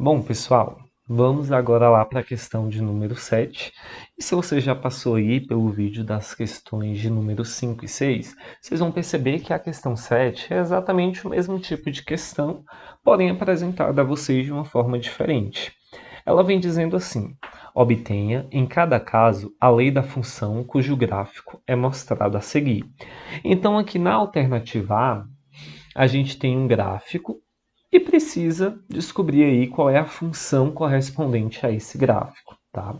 Bom, pessoal, vamos agora lá para a questão de número 7. E se você já passou aí pelo vídeo das questões de número 5 e 6, vocês vão perceber que a questão 7 é exatamente o mesmo tipo de questão, porém apresentada a vocês de uma forma diferente. Ela vem dizendo assim: obtenha, em cada caso, a lei da função cujo gráfico é mostrado a seguir. Então, aqui na alternativa A gente tem um gráfico e precisa descobrir aí qual é a função correspondente a esse gráfico, tá?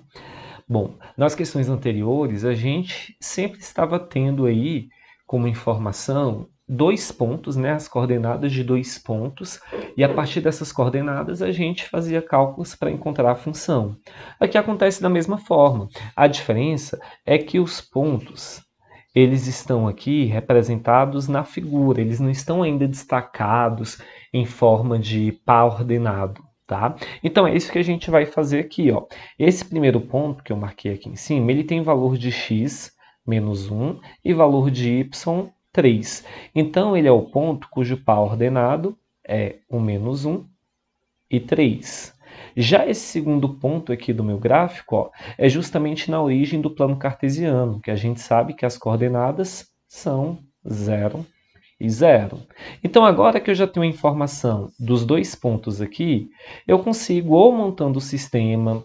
Bom, nas questões anteriores, a gente sempre estava tendo aí como informação dois pontos, né, as coordenadas de dois pontos, e a partir dessas coordenadas a gente fazia cálculos para encontrar a função. Aqui acontece da mesma forma. A diferença é que os pontos eles estão aqui representados na figura, eles não estão ainda destacados em forma de par ordenado, tá? Então é isso que a gente vai fazer aqui, ó. Esse primeiro ponto que eu marquei aqui em cima, ele tem valor de x menos 1 e valor de y 3. Então ele é o ponto cujo par ordenado é o menos 1 e 3. Já esse segundo ponto aqui do meu gráfico, ó, é justamente na origem do plano cartesiano, que a gente sabe que as coordenadas são 0 e 0. Então, agora que eu já tenho a informação dos dois pontos aqui, eu consigo, ou montando o sistema,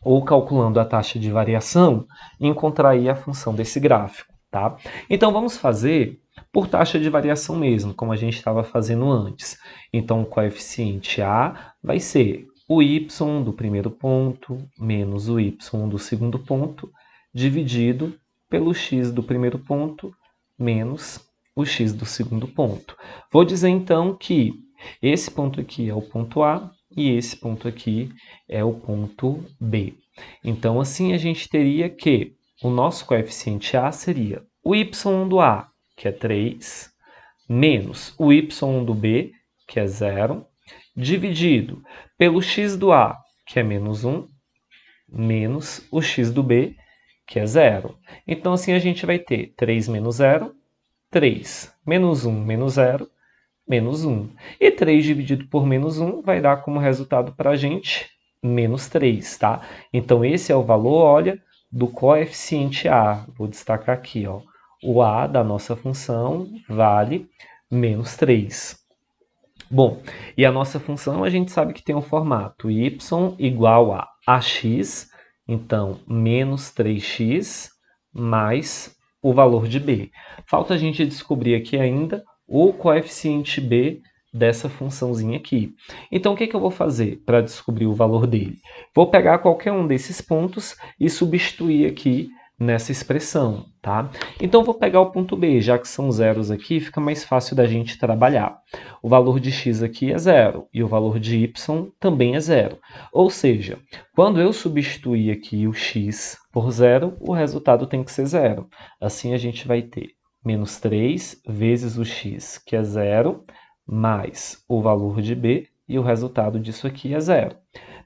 ou calculando a taxa de variação, encontrar aí a função desse gráfico, tá? Então, vamos fazer por taxa de variação mesmo, como a gente estava fazendo antes. Então, o coeficiente A vai ser o y do primeiro ponto menos o y do segundo ponto, dividido pelo x do primeiro ponto menos o x do segundo ponto. Vou dizer então que esse ponto aqui é o ponto A e esse ponto aqui é o ponto B. Então, assim, a gente teria que o nosso coeficiente A seria o y do A, que é 3, menos o y do B, que é 0, dividido pelo x do A, que é menos 1, menos o x do B, que é 0. Então, assim, a gente vai ter 3 menos 0, 3, menos 1 menos 0, menos 1. E 3 dividido por menos 1 vai dar como resultado para a gente menos 3, tá? Então, esse é o valor, olha, do coeficiente A. Vou destacar aqui, ó. O A da nossa função vale menos 3. Bom, e a nossa função a gente sabe que tem o formato y igual a ax, então menos 3x mais o valor de b. Falta a gente descobrir aqui ainda o coeficiente b dessa funçãozinha aqui. Então, o que eu vou fazer para descobrir o valor dele? Vou pegar qualquer um desses pontos e substituir aqui nessa expressão, tá? Então, vou pegar o ponto B, já que são zeros aqui, fica mais fácil da gente trabalhar. O valor de x aqui é zero e o valor de y também é zero. Ou seja, quando eu substituir aqui o x por zero, o resultado tem que ser zero. Assim, a gente vai ter menos 3 vezes o x, que é zero, mais o valor de b, e o resultado disso aqui é zero.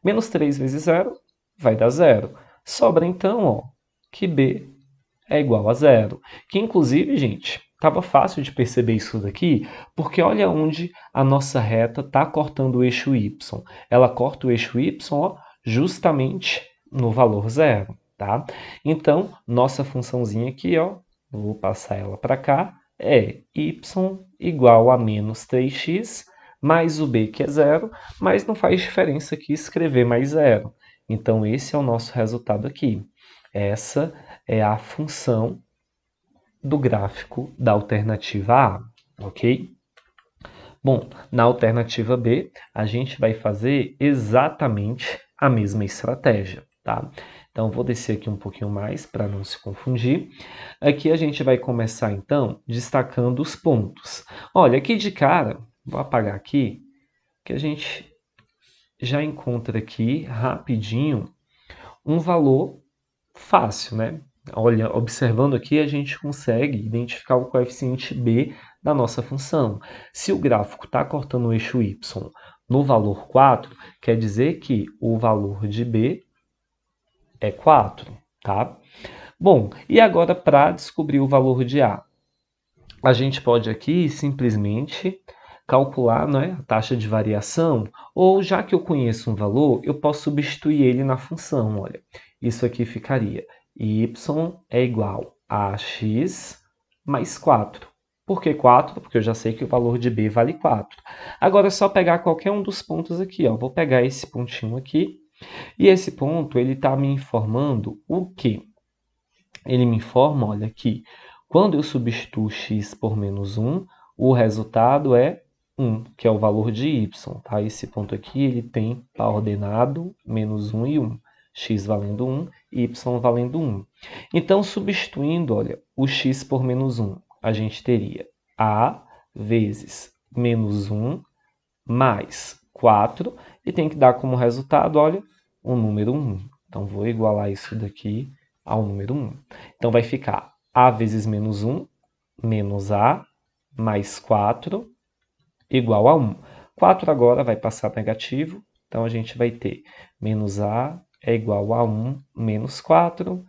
Menos 3 vezes zero vai dar zero. Sobra então, ó, que b é igual a zero. Que inclusive, gente, estava fácil de perceber isso daqui, porque olha onde a nossa reta está cortando o eixo y. Ela corta o eixo y, ó, justamente no valor zero, tá? Então, nossa funçãozinha aqui, ó, vou passar ela para cá, é y igual a menos 3x mais o b, que é zero, mas não faz diferença aqui escrever mais zero. Então, esse é o nosso resultado aqui. Essa é a função do gráfico da alternativa A, ok? Bom, na alternativa B, a gente vai fazer exatamente a mesma estratégia, tá? Então, vou descer aqui um pouquinho mais para não se confundir. Aqui a gente vai começar, então, destacando os pontos. Olha, aqui de cara, vou apagar aqui, que a gente já encontra aqui rapidinho um valor fácil, né? Olha, observando aqui, a gente consegue identificar o coeficiente b da nossa função. Se o gráfico está cortando o eixo y no valor 4, quer dizer que o valor de b é 4, tá? Bom, e agora para descobrir o valor de a gente pode aqui simplesmente calcular, né, a taxa de variação, ou já que eu conheço um valor, eu posso substituir ele na função. Olha, isso aqui ficaria y é igual a x mais 4. Por que 4? Porque eu já sei que o valor de b vale 4. Agora é só pegar qualquer um dos pontos aqui. Ó. Vou pegar esse pontinho aqui. E esse ponto ele está me informando o quê? Ele me informa, olha, que quando eu substituo x por menos 1, o resultado é 1, que é o valor de y. Tá? Esse ponto aqui ele tem par ordenado menos 1 e 1. X valendo 1, y valendo 1. Então, substituindo, olha, o x por menos 1, a gente teria a vezes menos 1 mais 4, e tem que dar como resultado, olha, o número 1. Então, vou igualar isso daqui ao número 1. Então, vai ficar a vezes menos 1, menos a, mais 4, igual a 1. 4 agora vai passar negativo, então a gente vai ter menos a é igual a 1 menos 4,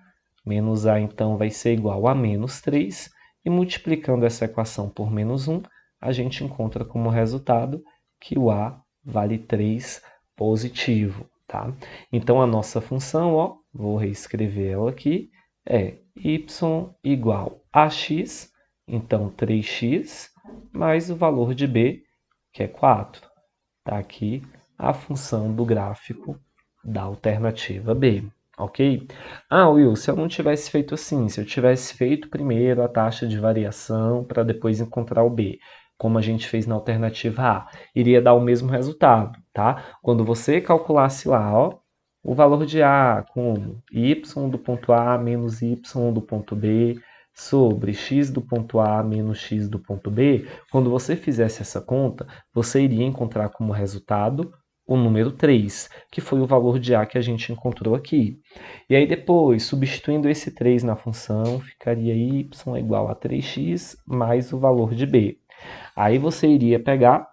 menos a então vai ser igual a menos 3, e multiplicando essa equação por menos 1, a gente encontra como resultado que o a vale 3 positivo. Tá? Então, a nossa função, ó, vou reescrever ela aqui, é y igual a x, então 3x, mais o valor de b, que é 4. Está aqui a função do gráfico da alternativa B, ok? Ah, Will, se eu não tivesse feito assim, se eu tivesse feito primeiro a taxa de variação para depois encontrar o B, como a gente fez na alternativa A, iria dar o mesmo resultado, tá? Quando você calculasse lá, ó, o valor de A como y do ponto A menos y do ponto B sobre x do ponto A menos x do ponto B, quando você fizesse essa conta, você iria encontrar como resultado o número 3, que foi o valor de A que a gente encontrou aqui. E aí depois, substituindo esse 3 na função, ficaria y igual a 3x mais o valor de B. Aí você iria pegar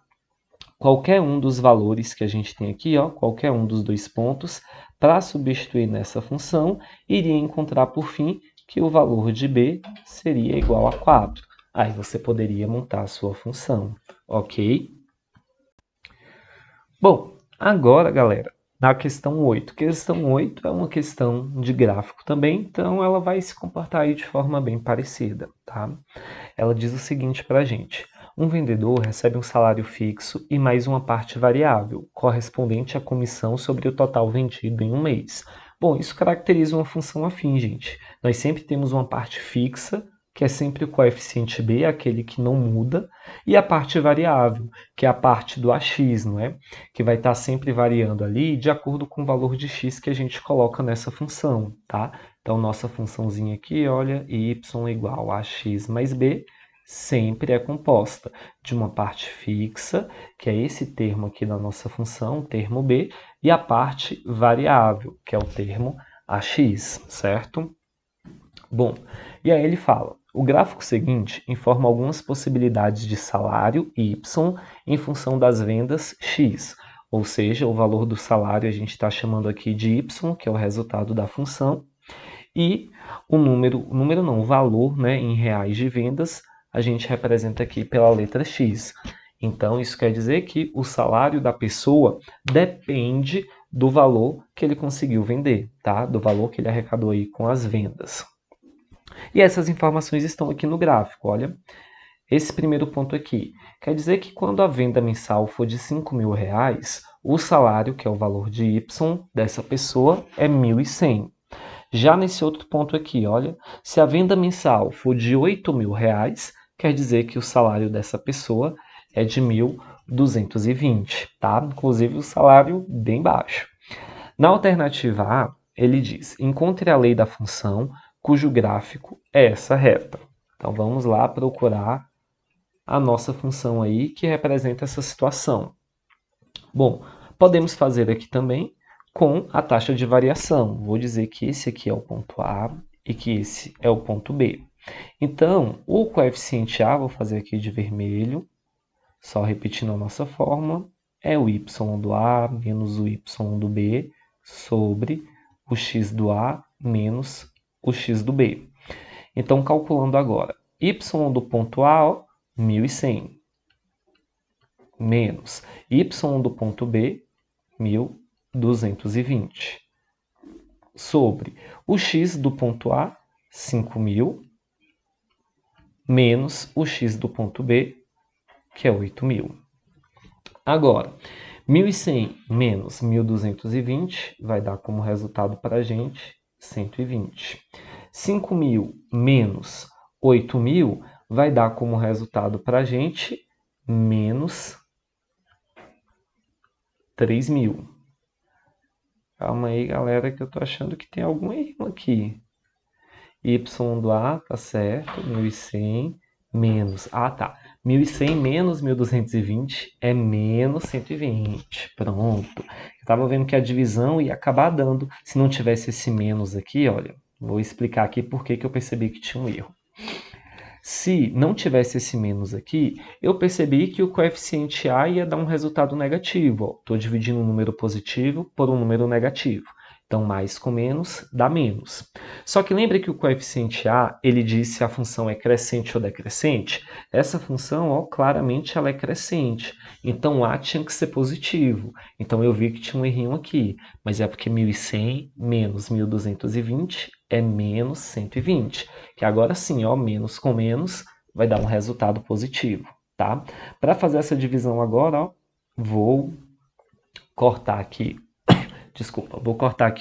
qualquer um dos valores que a gente tem aqui, ó, qualquer um dos dois pontos, para substituir nessa função, iria encontrar por fim que o valor de b seria igual a 4. Aí você poderia montar a sua função, ok? Bom, agora, galera, na questão 8. Questão 8 é uma questão de gráfico também, então ela vai se comportar aí de forma bem parecida, tá? Ela diz o seguinte para a gente. Um vendedor recebe um salário fixo e mais uma parte variável, correspondente à comissão sobre o total vendido em um mês. Bom, isso caracteriza uma função afim, gente. Nós sempre temos uma parte fixa, que é sempre o coeficiente b, aquele que não muda, e a parte variável, que é a parte do AX, não é? Que vai estar sempre variando ali de acordo com o valor de x que a gente coloca nessa função, tá? Então, nossa funçãozinha aqui, olha, y igual a x mais b, sempre é composta de uma parte fixa, que é esse termo aqui da nossa função, o termo b, e a parte variável, que é o termo ax, certo? Bom, e aí ele fala, o gráfico seguinte informa algumas possibilidades de salário y em função das vendas x, ou seja, o valor do salário a gente está chamando aqui de y, que é o resultado da função, e o valor, né, em reais de vendas, a gente representa aqui pela letra X. Então, isso quer dizer que o salário da pessoa depende do valor que ele conseguiu vender, tá? Do valor que ele arrecadou aí com as vendas. E essas informações estão aqui no gráfico, olha. Esse primeiro ponto aqui quer dizer que quando a venda mensal for de R$5.000, o salário, que é o valor de Y dessa pessoa, é 1.100. Já nesse outro ponto aqui, olha, se a venda mensal for de R$8.000, quer dizer que o salário dessa pessoa é de 1.220, tá? Inclusive o salário bem baixo. Na alternativa A, ele diz, encontre a lei da função cujo gráfico é essa reta. Então vamos lá procurar a nossa função aí que representa essa situação. Bom, podemos fazer aqui também com a taxa de variação. Vou dizer que esse aqui é o ponto A e que esse é o ponto B. Então, o coeficiente A, vou fazer aqui de vermelho, só repetindo a nossa fórmula, é o y do A menos o y do B sobre o x do A menos o x do B. Então, calculando agora, y do ponto A, ó, 1.100. menos y do ponto B, 1.220, sobre o x do ponto A, 5.000, menos o x do ponto B, que é 8.000. Agora, 1.100 menos 1.220 vai dar como resultado para a gente 120. 5.000 menos 8.000 vai dar como resultado para a gente menos 3.000. Calma aí, galera, que eu tô achando que tem algum erro aqui. Y do A, tá certo, 1.100 menos... Ah, tá. 1.100 menos 1.220 é menos 120. Pronto. Eu estava vendo que a divisão ia acabar dando. Se não tivesse esse menos aqui, olha, vou explicar aqui por que eu percebi que tinha um erro. Se não tivesse esse menos aqui, eu percebi que o coeficiente A ia dar um resultado negativo. Estou dividindo um número positivo por um número negativo. Então, mais com menos dá menos. Só que lembra que o coeficiente A, ele diz se a função é crescente ou decrescente? Essa função, ó, claramente ela é crescente. Então, A tinha que ser positivo. Então, eu vi que tinha um errinho aqui. Mas é porque 1.100 menos 1.220 é menos 120. Que agora sim, ó, menos com menos vai dar um resultado positivo, tá? Para fazer essa divisão agora, ó, vou cortar aqui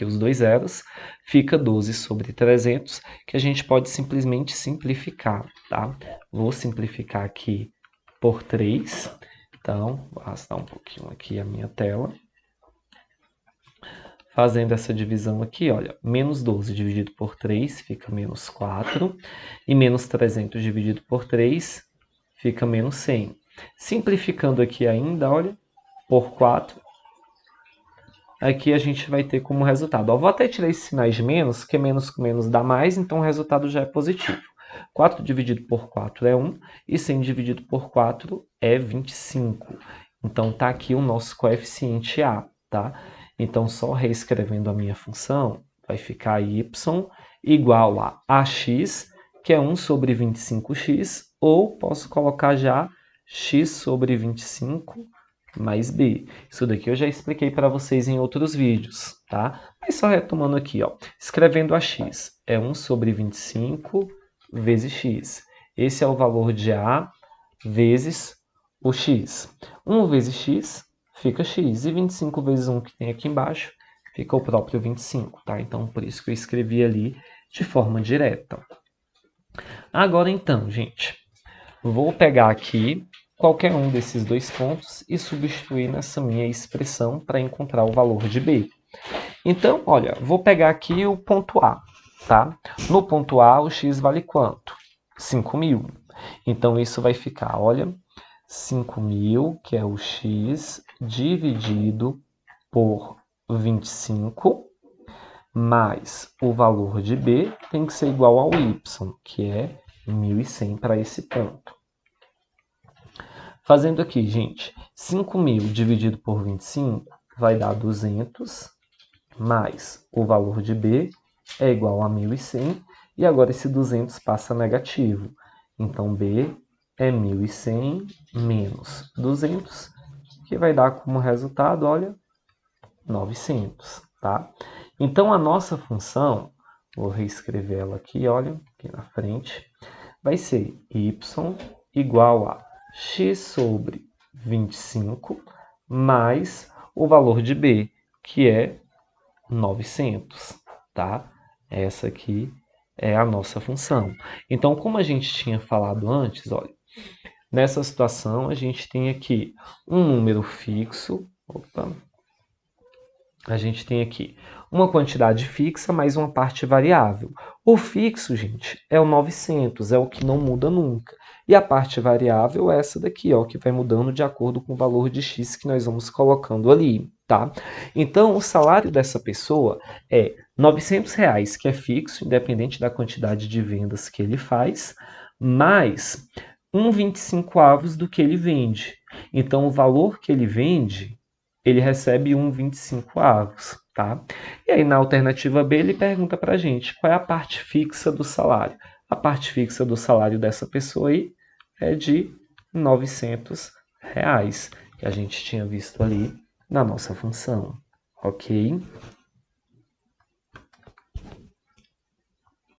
os dois zeros, fica 12 sobre 300, que a gente pode simplesmente simplificar, tá? Vou simplificar aqui por 3, então, vou arrastar um pouquinho aqui a minha tela. Fazendo essa divisão aqui, olha, menos 12 dividido por 3 fica menos 4, e menos 300 dividido por 3 fica menos 100. Simplificando aqui ainda, olha, por 4, aqui a gente vai ter como resultado. Ó, vou até tirar esses sinais de menos, porque menos com menos dá mais, então o resultado já é positivo. 4 dividido por 4 é 1, e 100 dividido por 4 é 25. Então, está aqui o nosso coeficiente A, tá? Então, só reescrevendo a minha função, vai ficar y igual a ax, que é 1 sobre 25x, ou posso colocar já x sobre 25 mais b. Isso daqui eu já expliquei para vocês em outros vídeos, tá? Mas só retomando aqui, ó, escrevendo ax, é 1 sobre 25 vezes x. Esse é o valor de A vezes o x. 1 vezes x fica x, e 25 vezes 1 que tem aqui embaixo fica o próprio 25, tá? Então, por isso que eu escrevi ali de forma direta. Agora, então, gente, vou pegar aqui qualquer um desses dois pontos e substituir nessa minha expressão para encontrar o valor de b. Então, olha, vou pegar aqui o ponto A, tá? No ponto A, o x vale quanto? 5.000. Então, isso vai ficar, olha, 5.000, que é o x, dividido por 25, mais o valor de b tem que ser igual ao y, que é 1.100 para esse ponto. Fazendo aqui, gente, 5.000 dividido por 25 vai dar 200, mais o valor de b é igual a 1.100, e agora esse 200 passa negativo. Então, b é 1.100 menos 200, que vai dar como resultado, olha, 900, tá? Então, a nossa função, vou reescrever ela aqui, olha, aqui na frente, vai ser y igual a x sobre 25 mais o valor de b, que é 900, tá? Essa aqui é a nossa função. Então, como a gente tinha falado antes, olha, nessa situação a gente tem aqui um número fixo, a gente tem aqui uma quantidade fixa mais uma parte variável. O fixo, gente, é o 900, é o que não muda nunca. E a parte variável é essa daqui, ó, que vai mudando de acordo com o valor de x que nós vamos colocando ali, tá? Então, o salário dessa pessoa é R$900, que é fixo, independente da quantidade de vendas que ele faz, mais 1,25 do que ele vende. Então, o valor que ele vende, ele recebe 1,25, tá? E aí, na alternativa B, ele pergunta para a gente qual é a parte fixa do salário. A parte fixa do salário dessa pessoa aí é de R$900. que a gente tinha visto ali na nossa função, ok?